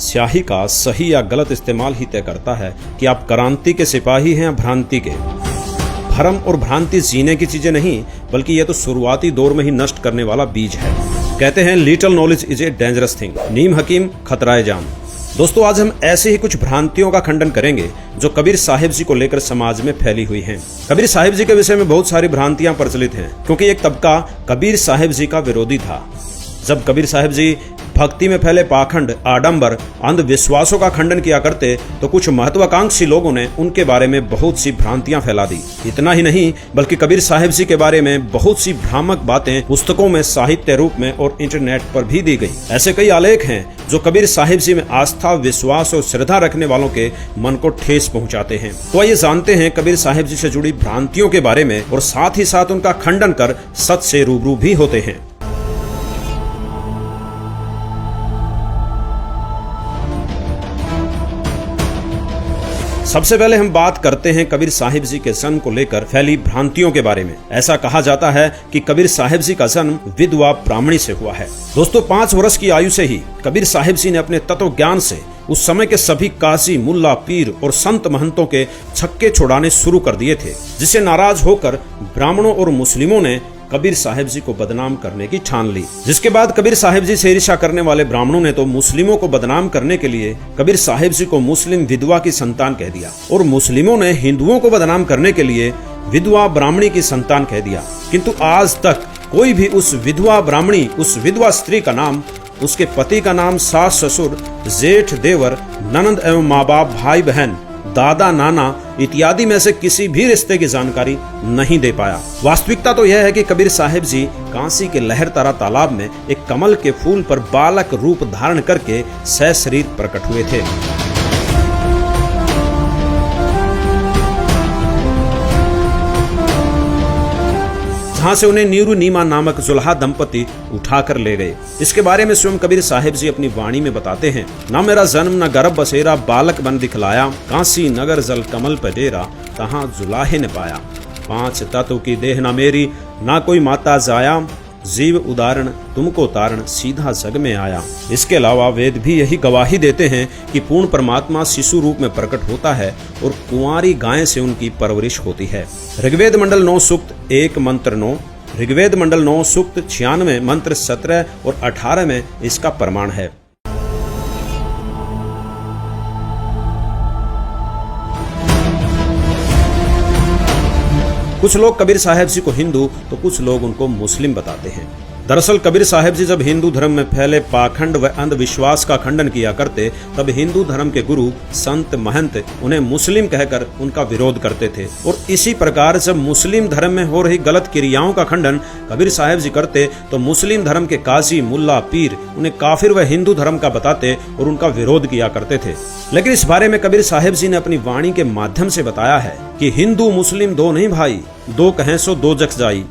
स्याही का सही या गलत इस्तेमाल ही तय करता है कि आप क्रांति के सिपाही हैं या भ्रांति के। भ्रम और भ्रांति जीने की चीजें नहीं, बल्कि यह तो शुरुआती दौर में ही नष्ट करने वाला बीज है। कहते हैं little knowledge is a dangerous thing. नीम हकीम खतराए जान। दोस्तों, आज हम ऐसे ही कुछ भ्रांतियों का खंडन करेंगे जो कबीर साहिब जी को लेकर समाज में फैली हुई हैं। कबीर साहिब जी के विषय में बहुत सारी भ्रांतियां प्रचलित हैं, क्योंकि एक तबका कबीर साहिब जी का विरोधी था। जब कबीर साहिब जी भक्ति में फैले पाखंड, आडंबर, अंधविश्वासों का खंडन किया करते तो कुछ महत्वाकांक्षी लोगों ने उनके बारे में बहुत सी भ्रांतियां फैला दी। इतना ही नहीं, बल्कि कबीर साहिब जी के बारे में बहुत सी भ्रामक बातें पुस्तकों में, साहित्य रूप में और इंटरनेट पर भी दी गई। ऐसे कई आलेख हैं जो कबीर साहिब जी में आस्था, विश्वास और श्रद्धा रखने वालों के मन को ठेस पहुंचाते हैं। तो आइए जानते हैं कबीर साहिब जी से जुड़ी भ्रांतियों के बारे में और साथ ही साथ उनका खंडन कर सच से रूबरू भी होते हैं। सबसे पहले हम बात करते हैं कबीर साहिब जी के जन्म को लेकर फैली भ्रांतियों के बारे में। ऐसा कहा जाता है कि कबीर साहिब जी का जन्म विधवा ब्राह्मणी से हुआ है। दोस्तों, 5 वर्ष की आयु से ही कबीर साहिब जी ने अपने तत्व ज्ञान से उस समय के सभी काजी, मुल्ला, पीर और संत महंतों के छक्के छुड़ाने शुरू कर दिए थे, जिससे नाराज होकर ब्राह्मणों और मुस्लिमों ने कबीर साहिब जी को बदनाम करने की ठान ली। जिसके बाद कबीर साहिब जी से ईर्ष्या करने वाले ब्राह्मणों ने तो मुस्लिमों को बदनाम करने के लिए कबीर साहिब जी को मुस्लिम विधवा की संतान कह दिया, और मुस्लिमों ने हिंदुओं को बदनाम करने के लिए विधवा ब्राह्मणी की संतान कह दिया। किंतु आज तक कोई भी उस विधवा ब्राह्मणी, उस विधवा स्त्री का नाम, उसके पति का नाम, सास ससुर, जेठ देवर, ननंद एवं माँ बाप, भाई बहन, दादा नाना इत्यादि में से किसी भी रिश्ते की जानकारी नहीं दे पाया। वास्तविकता तो यह है कि कबीर साहिब जी कांसी के लहरतारा तालाब में एक कमल के फूल पर बालक रूप धारण करके सशरीर प्रकट हुए थे। जहां से उन्हें नीरू नीमा नामक जुल्हा दंपति उठाकर ले गए। इसके बारे में स्वयं कबीर साहिब जी अपनी वाणी में बताते हैं। न मेरा जन्म न गर्भ बसेरा, बालक बन दिखलाया, कांसी नगर जल कमल पे डेरा, तहां जुलाहे ने पाया। 5 तत्व की देह न मेरी, ना कोई माता जाया, जीव उदाहरण तुमको तारण, सीधा जग में आया। इसके अलावा वेद भी यही गवाही देते हैं कि पूर्ण परमात्मा शिशु रूप में प्रकट होता है और कुंवारी गाय से उनकी परवरिश होती है। ऋग्वेद मंडल 9 सूक्त 1 मंत्र 9, ऋग्वेद मंडल 9 सूक्त 96 मंत्र 17 और 18 में इसका प्रमाण है। कुछ लोग कबीर साहिब जी को हिंदू तो कुछ लोग उनको मुस्लिम बताते हैं। दरअसल कबीर साहिब जी जब हिंदू धर्म में फैले पाखंड व अंधविश्वास का खंडन किया करते, तब हिंदू धर्म के गुरु, संत, महंत उन्हें मुस्लिम कहकर उनका विरोध करते थे। और इसी प्रकार जब मुस्लिम धर्म में हो रही गलत क्रियाओं का खंडन कबीर साहिब जी करते, तो मुस्लिम धर्म के काजी, मुल्ला, पीर उन्हें काफिर व हिंदू धर्म का बताते और उनका विरोध किया करते थे। लेकिन इस बारे में कबीर साहिब जी ने अपनी वाणी के माध्यम से बताया है कि हिंदू मुस्लिम दो नहीं भाई, दो कहें सो दो जग जाई।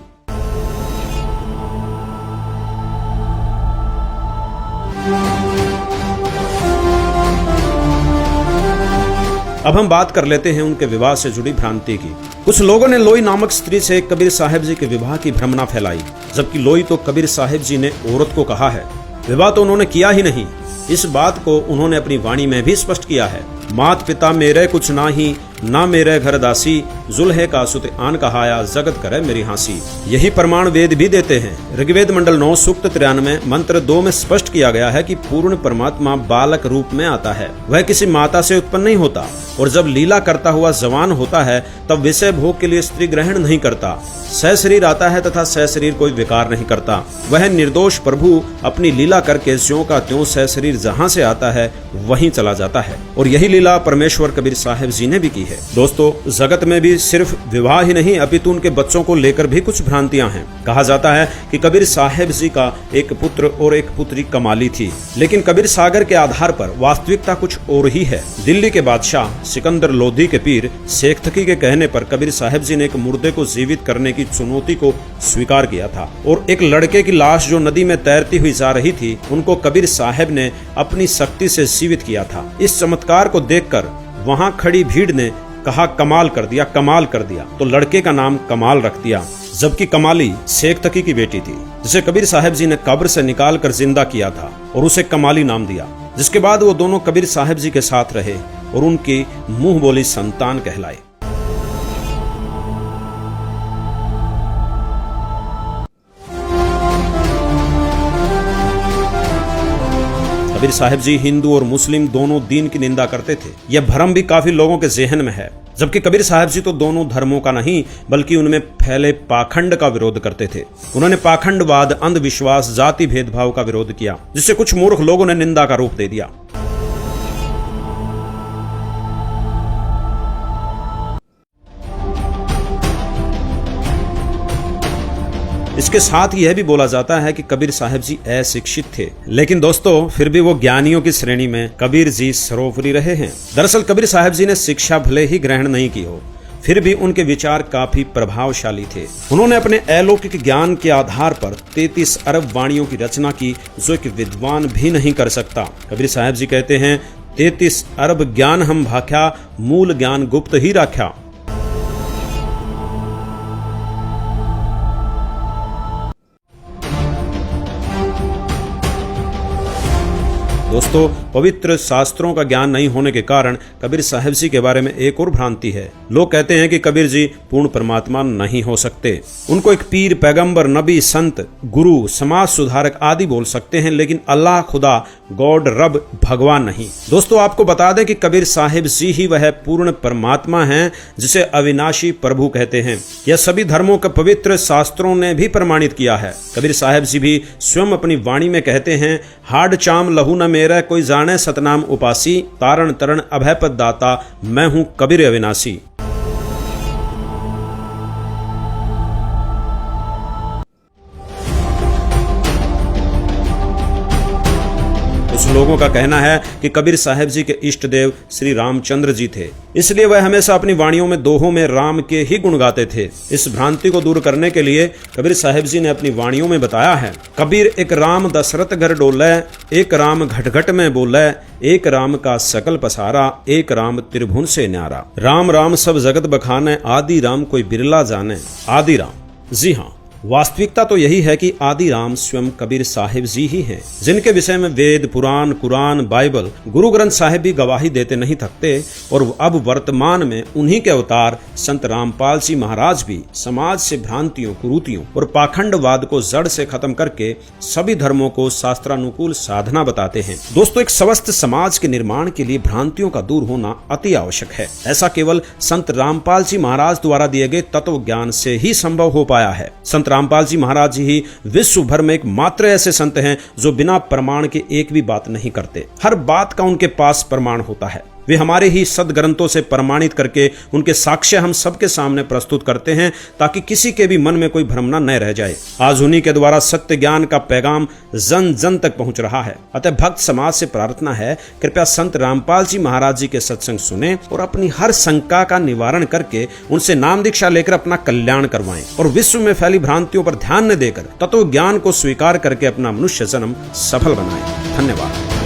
अब हम बात कर लेते हैं उनके विवाह से जुड़ी भ्रांति की। कुछ लोगों ने लोई नामक स्त्री से कबीर साहिब जी के विवाह की भ्रमणा फैलाई, जबकि लोई तो कबीर साहिब जी ने औरत को कहा है। विवाह तो उन्होंने किया ही नहीं। इस बात को उन्होंने अपनी वाणी में भी स्पष्ट किया है। मात पिता मेरे कुछ नाही, ना मेरे घर दासी, जुल्हे का सुत आन कहाया, जगत करे मेरी हांसी। यही प्रमाण वेद भी देते हैं। ऋग्वेद मंडल 9 सूक्त 93 मंत्र 2 में स्पष्ट किया गया है कि पूर्ण परमात्मा बालक रूप में आता है, वह किसी माता से उत्पन्न नहीं होता, और जब लीला करता हुआ जवान होता है तब विषय भोग के लिए स्त्री ग्रहण नहीं करता, सशरीर आता है तथा सशरीर कोई विकार नहीं करता। वह निर्दोष प्रभु अपनी लीला करके ज्यों का त्यों सशरीर जहाँ से आता है वहीं चला जाता है, और यही लीला परमेश्वर कबीर साहिब जी ने भी की है। दोस्तों, जगत में भी सिर्फ विवाह ही नहीं अपितु उनके बच्चों को लेकर भी कुछ भ्रांतियां हैं। कहा जाता है कि कबीर साहिब जी का एक पुत्र और एक पुत्री कमाली थी, लेकिन कबीर सागर के आधार पर वास्तविकता कुछ और ही है। दिल्ली के बादशाह सिकंदर लोधी के पीर शेखथकी के कहने पर कबीर साहिब जी ने एक मुर्दे को जीवित करने की चुनौती को स्वीकार किया था, और एक लड़के की लाश जो नदी में तैरती हुई जा रही थी उनको कबीर साहिब ने अपनी शक्ति से जीवित किया था। इस चमत्कार को देखकर वहां खड़ी भीड़ ने कहा कमाल कर दिया, कमाल कर दिया, तो लड़के का नाम कमाल रख दिया। जबकि कमाली शेख तकी की बेटी थी, जिसे कबीर साहब जी ने कब्र से निकाल कर जिंदा किया था और उसे कमाली नाम दिया। जिसके बाद वो दोनों कबीर साहब जी के साथ रहे और उनकी मुंह बोली संतान कहलाए। कबीर साहब जी हिंदू और मुस्लिम दोनों दीन की निंदा करते थे। यह भ्रम भी काफी लोगों के जहन में है। जबकि कबीर साहब जी तो दोनों धर्मों का नहीं बल्कि उनमें फैले पाखंड का विरोध करते थे। उन्होंने पाखंडवाद, अंधविश्वास, जाति भेदभाव का विरोध किया, जिससे कुछ मूर्ख लोगों ने निंदा का रूप दे दिया। इसके साथ यह भी बोला जाता है कि कबीर साहब जी अशिक्षित थे, लेकिन दोस्तों फिर भी वो ज्ञानियों की श्रेणी में कबीर जी सर्वोपरि रहे हैं। दरअसल कबीर साहब जी ने शिक्षा भले ही ग्रहण नहीं की हो, फिर भी उनके विचार काफी प्रभावशाली थे। उन्होंने अपने अलौकिक ज्ञान के आधार पर 33 अरब वाणियों की रचना की, जो एक विद्वान भी नहीं कर सकता। कबीर साहब जी कहते हैं, 33 अरब ज्ञान हम भाख्या, मूल ज्ञान गुप्त ही राख्या। दोस्तों पवित्र शास्त्रों का ज्ञान नहीं होने के कारण कबीर साहब जी के बारे में एक और भ्रांति है। लोग कहते हैं कि कबीर जी पूर्ण परमात्मा नहीं हो सकते। उनको एक पीर, पैगंबर, नबी, संत, गुरु, समाज सुधारक आदि बोल सकते हैं, लेकिन अल्लाह, खुदा, गॉड, रब, भगवान नहीं। दोस्तों आपको बता दें कि कबीर साहिब जी ही वह पूर्ण परमात्मा हैं जिसे अविनाशी प्रभु कहते हैं। यह सभी धर्मों के पवित्र शास्त्रों ने भी प्रमाणित किया है। कबीर साहब जी भी स्वयं अपनी वाणी में कहते हैं, हाड चाम लहू न मेरा कोई जाने सतनाम उपासी, तारण तरण अभय पद दाता, मैं हूं कबीर अविनाशी। कुछ लोगों का कहना है कि कबीर साहब जी के इष्ट देव श्री रामचंद्र जी थे, इसलिए वह हमेशा अपनी वाणियों में दोहों में राम के ही गुण गाते थे। इस भ्रांति को दूर करने के लिए कबीर साहब जी ने अपनी वाणियों में बताया है, कबीर एक राम दशरथ घर डोले, एक राम घट घट में बोले, एक राम का सकल पसारा, एक राम त्रिभुवन से न्यारा। राम राम सब जगत बखाने, आदि राम कोई बिरला जाने। आदि राम, जी हाँ, वास्तविकता तो यही है कि आदि राम स्वयं कबीर साहिब जी ही हैं, जिनके विषय में वेद, पुराण, कुरान, बाइबल, गुरु ग्रंथ साहिब भी गवाही देते नहीं थकते। और अब वर्तमान में उन्हीं के अवतार संत रामपाल जी महाराज भी समाज से भ्रांतियों, कुरीतियों और पाखंडवाद को जड़ से खत्म करके सभी धर्मों को शास्त्रानुकूल साधना बताते हैं। दोस्तों एक स्वस्थ समाज के निर्माण के लिए भ्रांतियों का दूर होना अति आवश्यक है। ऐसा केवल संत रामपाल जी महाराज द्वारा दिए गए तत्व ज्ञान से ही संभव हो पाया है। संत रामपाल जी महाराज जी ही विश्व भर में एक मात्र ऐसे संत हैं जो बिना प्रमाण के एक भी बात नहीं करते। हर बात का उनके पास प्रमाण होता है। वे हमारे ही सदग्रंथों से प्रमाणित करके उनके साक्ष्य हम सबके सामने प्रस्तुत करते हैं, ताकि किसी के भी मन में कोई भ्रमना न रह जाए। आज उन्हीं के द्वारा सत्य ज्ञान का पैगाम जन जन तक पहुंच रहा है। अतः भक्त समाज से प्रार्थना है, कृपया संत रामपाल जी महाराज जी के सत्संग सुने और अपनी हर शंका का निवारण करके उनसे नाम दीक्षा लेकर अपना कल्याण करवाएं और विश्व में फैली भ्रांतियों पर ध्यान न देकर तत्व ज्ञान को स्वीकार करके अपना मनुष्य जन्म सफल बनाएं। धन्यवाद।